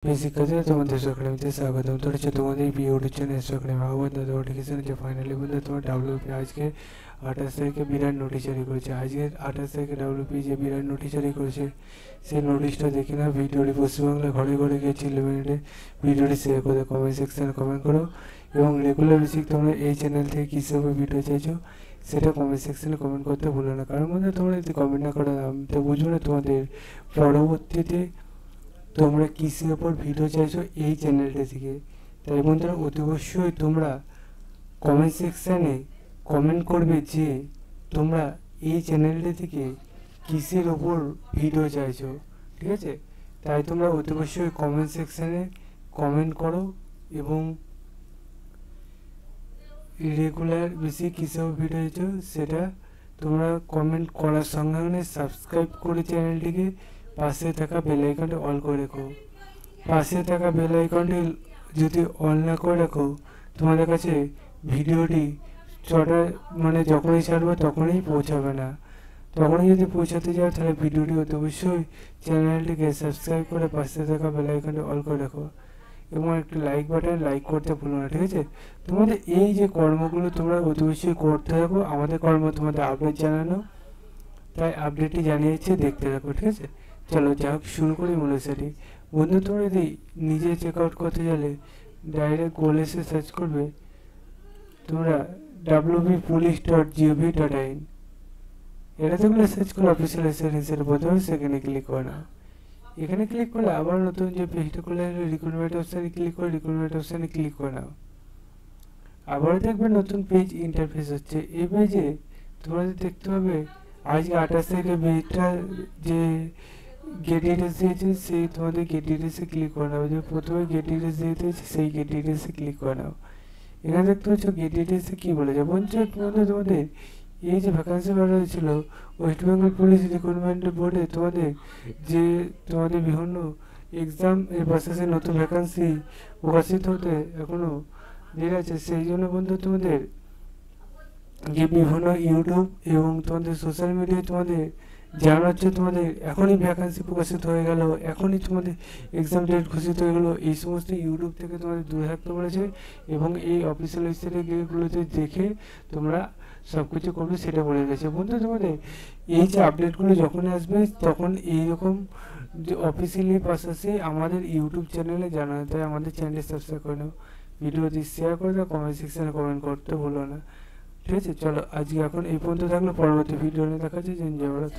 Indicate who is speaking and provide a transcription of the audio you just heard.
Speaker 1: শিক্ষার্থীরা তোমাদের সক্রিয়তে স্বাগতম। তো হচ্ছে তোমাদের বিউটি চ্যানেল সক্রিয় ভাগবত নোটিফিকেশন যে ফাইনালি বলতে তোমার ডাব্লিউপি আজকে 28 তারিখে বিরাট নোটিশ জারি করেছে। আজকে 28 তারিখে ডাব্লিউপি যে বিরাট নোটিশ জারি করেছে সেই নোটিশটা দেখে না ভিডিওটি পশ্চিমবাংলা ঘরে ঘরে গিয়ে 3 মিনিটে ভিডিওটি শেয়ার করে কমেন্ট সেকশনে কমেন্ট করো এবং রেগুলার বেসিক তোমরা এই চ্যানেল থেকে কী সব ভিডিও চাইছো সেটা কমেন্ট সেকশনে কমেন্ট করতে ভুলো না। কারণ মধ্যে তোমরা যদি কমেন্ট না করো আমি তো বুঝবো না তোমাদের পরবর্তীতে তোমরা কিসের ওপর ভিডিও চাইছো এই চ্যানেলটা থেকে। তাই বন্ধুরা অতি অবশ্যই তোমরা কমেন্ট সেকশানে কমেন্ট করবে যে তোমরা এই চ্যানেলটা থেকে কিসের ওপর ভিডিও চাইছো, ঠিক আছে? তাই তোমরা অতি অবশ্যই কমেন্ট সেকশানে কমেন্ট করো এবং রেগুলার বেশি কিসের ওপর ভিডিও চাইছো সেটা তোমরা কমেন্ট করার সঙ্গে সঙ্গে সাবস্ক্রাইব করে চ্যানেলটিকে পাশে থাকা বেল আইকনটি অল করে রাখো। পাশে থাকা বেল আইকনটি যদি অল না করে রাখো তোমাদের কাছে ভিডিওটি যখনই ছাড়বে তখনই পৌঁছাবে না। তখনই যদি পৌঁছাতে যাও তাহলে ভিডিওটি অতি অবশ্যই চ্যানেলটিকে সাবস্ক্রাইব করে পাশে থাকা বেল আইকনটি অল করে রাখো এবং একটি লাইক বাটন লাইক করতে ভুলো না, ঠিক আছে? তোমাদের এই যে কর্মগুলো তোমরা অতি অবশ্যই করতে থাকো। আমাদের কর্ম তোমাদের আপডেট জানানো, তাই আপডেটটি জানিয়েছে, দেখতে থাকো, ঠিক আছে? চলো যাক শুরু করি মূল সেটি। বন্ধু তোমরা যদি নিজে চেক আউট করতে গেলে ডাইরেক্ট গুগলে এসে সার্চ করবে তোমরা wppolice.gov.in, এটাতে গুলো সার্চ করে অফিসিয়াল সেটিংসের প্রথমে সেখানে ক্লিক করে নাও। এখানে ক্লিক করলে আবার নতুন যে পেজটা খুলে রিক্রুটমেন্ট অপশানে ক্লিক করে রিক্রুটমেন্ট অপশানে ক্লিক করে নাও। আবার দেখবে নতুন পেজ ইন্টারফেস হচ্ছে। এই পেজে তোমরা দেখতে পাবে আজকে 28 তারিখে পেজটা যে গেট ডিটেলস দিয়েছে সেই তোমাদের গেট ডিটেলসে ক্লিক করে নাও। যে প্রথমে গেট ডিটেলস দিয়েছে সেই গেট ডিটেলসে ক্লিক করে নাও। এখানে দেখতে পাচ্ছ গেট ডিটেলসে কী বলেছে। বলছে তোমাদের এই যে ভ্যাকান্সি বার হয়েছিল ওয়েস্ট বেঙ্গল পুলিশ রিক্রুটমেন্ট বোর্ডে তোমাদের বিভিন্ন এক্সাম এর পাশাপাশি নতুন ভ্যাকান্সি প্রকাশিত হতে এখনও দেরি আছে। সেই জন্য বন্ধু তোমাদের যে বিভিন্ন ইউটিউব এবং তোমাদের সোশ্যাল মিডিয়ায় তোমাদের জানা হচ্ছে তোমাদের এখনই ভ্যাকান্সি প্রকাশিত হয়ে গেল, এখনই তোমাদের এক্সাম ডেট ঘোষিত হয়ে গেলো। এই সমস্ত ইউটিউব থেকে তোমাদের দূরে থাকতে বলেছে এবং এই অফিসিয়াল ওয়েবসাইটগুলোতে দেখে তোমরা সব কিছু করবে সেটা বলে গেছে। বন্ধু তোমাদের এই যে আপডেটগুলো যখন আসবে তখন এইরকম যে অফিসিয়ালি পাশাপাশি আমাদের ইউটিউব চ্যানেলে জানানো, তাই আমাদের চ্যানেলে সাবস্ক্রাইব করে নাও, ভিডিওটি শেয়ার করে দাও, কমেন্ট সেকশনে কমেন্ট করতে ভুলো না, ঠিক আছে? চলো আজকে এখন এই পর্যন্ত থাকলো, পরবর্তী ভিডিও নিয়ে দেখা যাচ্ছে। জয় ভারত।